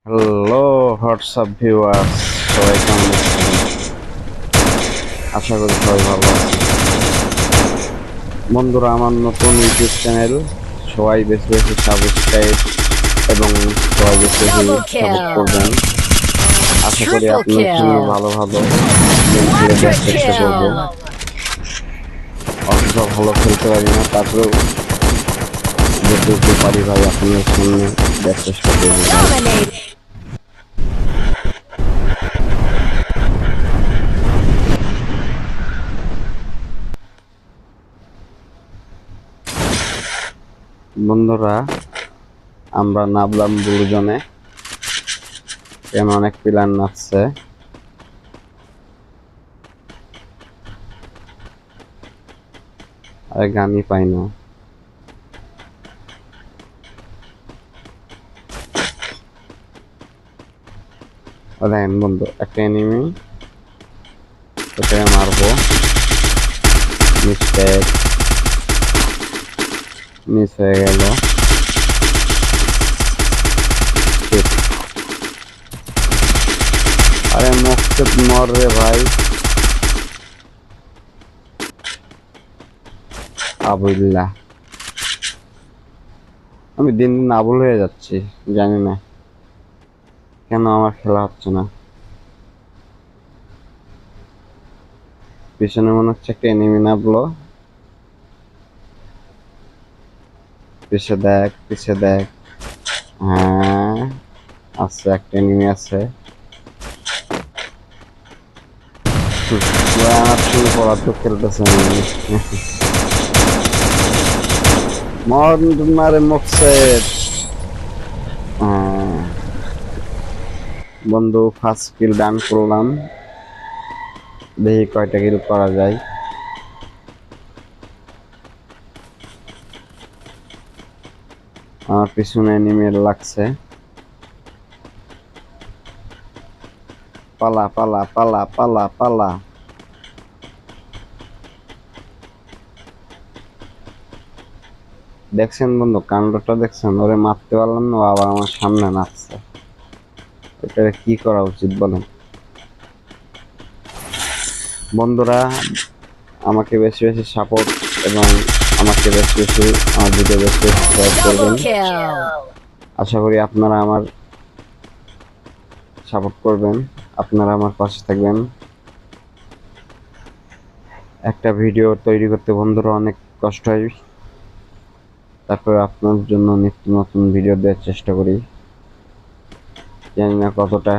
Hello WhatsApp viewers, সবাই কেমন আছেন? আশা করি সবাই ভালো আছেন। বন্ধুরা, আমার নতুন ইউটিউব চ্যানেল, সবাই বেশি বেশি সাবস্ক্রাইব এবং সবাই বেশি বেশি সাপোর্ট করবেন। আশা করি আপনার জন্য ভালো ভালো গেম খেলে দেওয়ার চেষ্টা করবো। অতটা ভালো খেলতে পারি না, তারপরেও যেটুকু পারি ভাই আপনার সামনে দেওয়ার চেষ্টা করবো। বন্ধুরা, আমরা নামলাম ব্লু জোনে। এখানে অনেক প্লেয়ার নাচছে। আরে গানই পাই না। দেখেন বন্ধু, একটা এনিমি, ওটাকে মারবো। মিস্টেক, মিস হয়ে গেল। আরে মকসেদ মর রে ভাই। আবুল্লাহ, আমি দিন দিন আবুল হয়ে যাচ্ছি, জানি না কেন আমার খেলা হচ্ছে না। পিছনে মনে হচ্ছে একটা এনিমি নামলো। পিছে দেখ, পিছে দেখ। হ্যাঁ, আছে, একটা এনিমি আছে। আমার সঙ্গে পড়াতো খেলতেছে মারে মকসেদ। বন্ধু, ফার্স্ট কিল ডান করলাম। দেখি কয়টা কিল করা যায়। আমার পিছনে এনিমি লাগছে। পালা পালা পালা পালা পালা। দেখছেন বন্ধু, কাণ্ডটা দেখছেন? ওরে মারতে পারলাম না, আবার আমার সামনে নাচছে। এটা কি করা উচিত বলেন? বন্ধুরা, আমাকে বেশি বেশি সাপোর্ট এবং আমাকে বেশি বেশি আমার ভিডিও বেশি বেশি শেয়ার করবেন। আশা করি আপনারা আমার সাপোর্ট করবেন, আপনারা আমার পাশে থাকবেন। একটা ভিডিও তৈরি করতে বন্ধুরা অনেক কষ্ট হয়, তারপরে আপনার জন্য নিত্য নতুন ভিডিও দেওয়ার চেষ্টা করি। জানি না কতটা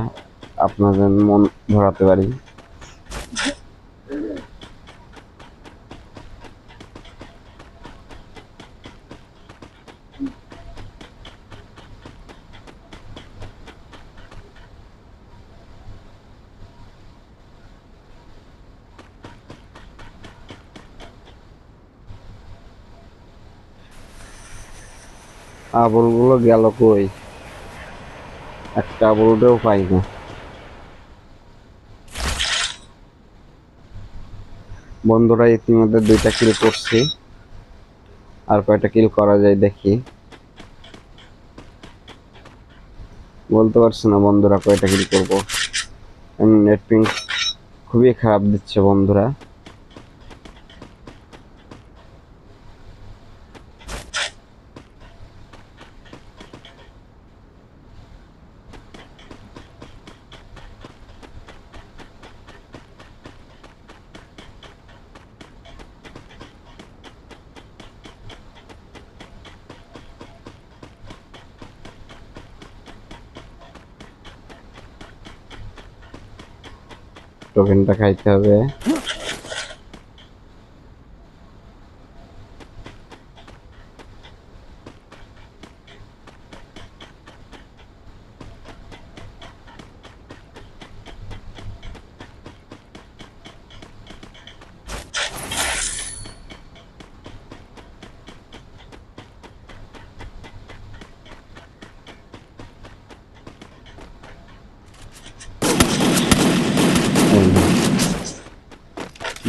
আপনাদের মন ভরাতে পারি। আবলগুলো গেল কই? একটা আবলটাও পাই না। বন্ধুরা, ইতিমধ্যে 2টা কিল করছি, আর কয়টা কিল করা যায় দেখি। বলতে পারছি না বন্ধুরা কয়টা কিল করবো। নেট পিং খুবই খারাপ দিচ্ছে বন্ধুরা। টোকেনটা খাইতে হবে।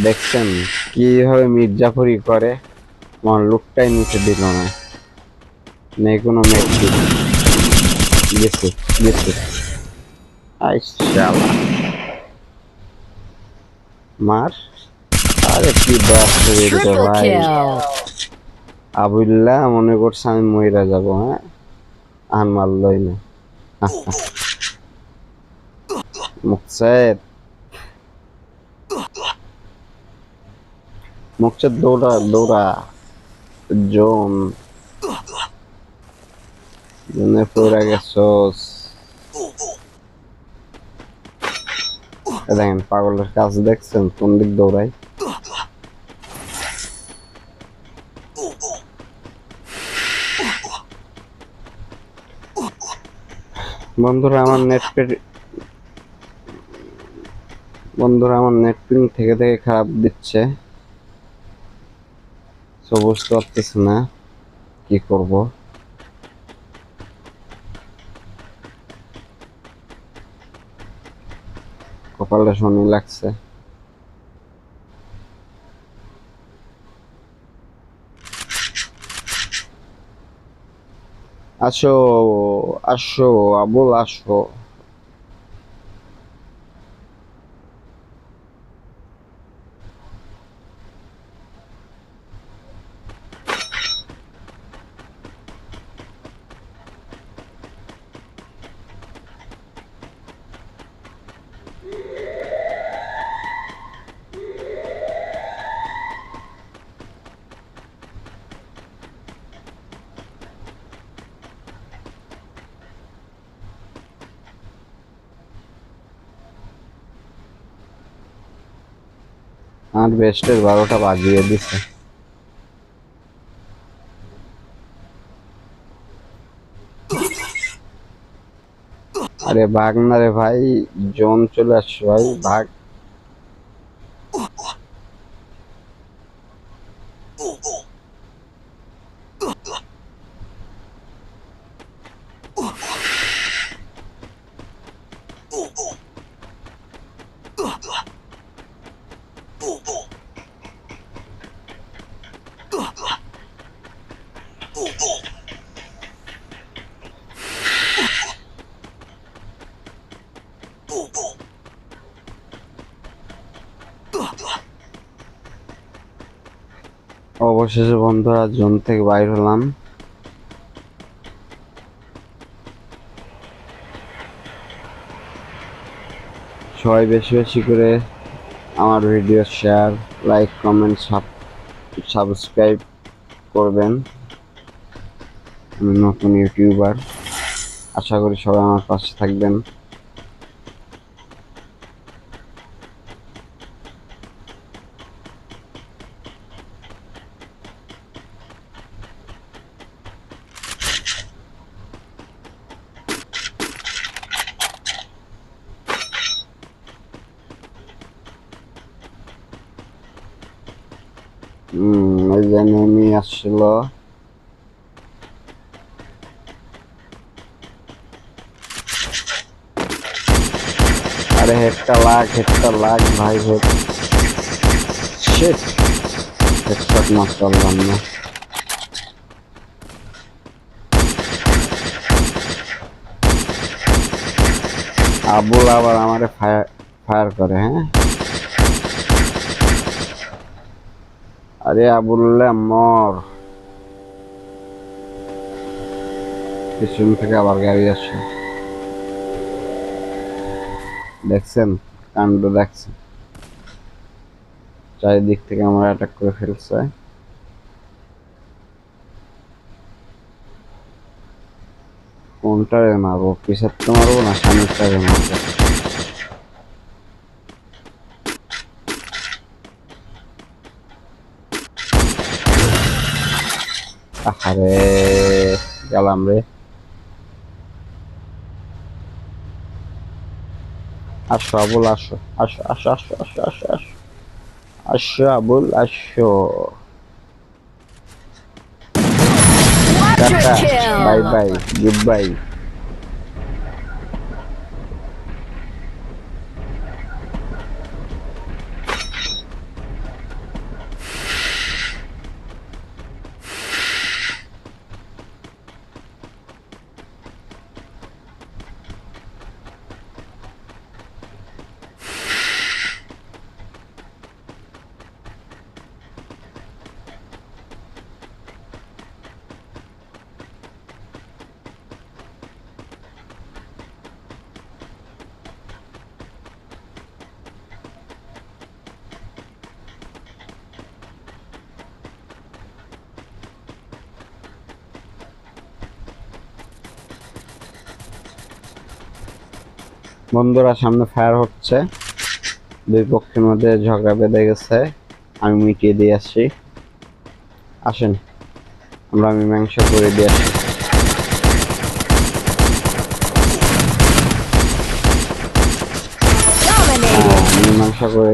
দেখছেন কিভাবে মির্জাফরি করে? আমার লুকটাই নিচে দিল না, নেই কোনো মেট গেছে। গেছে। আই শালা মার। আরে কি বাস রে Triple ভাই, kill. আবুল্লাহ মনে করছে আমি মইরা যাব। হ্যাঁ, আন মারলই না। মুকসেদ, মুকসেদ দৌড়া দৌড়া। জোন জোনে পড়া গেছস। দেখেন পাগলের কাজ দেখছেন কোন দিক দৌড়াই। বন্ধুরা আমার নেট পিং থেকে থেকে খারাপ দিচ্ছে, তো বুঝতে পারতেছি না কি করব। কপালে শনি লাগছে। আসো আসো আবুল আসো। আমার বেস্টের 12টা বাজিয়ে দিছে। আরে ভাগ না রে ভাই, জোন চলে আসছে ভাই, ভাগ। অবশেষে বন্ধুরা জোন থেকে বাইর হলাম। সবাই বেশি বেশি করে আমার video share, like, comment, subscribe করবেন। আমি নতুন ইউটিউবার, আশা করি সবাই আমার পাশে থাকবেন। এই যে নেমে আসছিল। আরে হেডটা লাগ ভাই, শিট, হেডশট মারতে পারলাম না। আবুল আবার আমারে ফায়ার করে। হ্যাঁ, আরে আবুল্লাহ মর। পিছন থেকে আবার গাড়ি আসে, দেখছেন কাণ্ড, দেখছেন চারিদিক থেকে আমার অ্যাটাক করে ফেলছে। কোনটারে মারবো, পিছাতে মারবো না সামনেটারে মারবো? আরে গেলাম রে। আসো আবুল আসো, আসো আসো আসো আসো আসো আসো আসো আবুল আসো। Quadra tata, bye kill. Bye, good bye. বন্ধুরা সামনে ফায়ার হচ্ছে, দুই পক্ষের মধ্যে ঝগড়া বেঁধে গেছে, আমি মিটিয়ে দিয়ে আসছি। আসেন আমরা মীমাংসা করে দিয়ে আসি। Dominating. মীমাংসা করে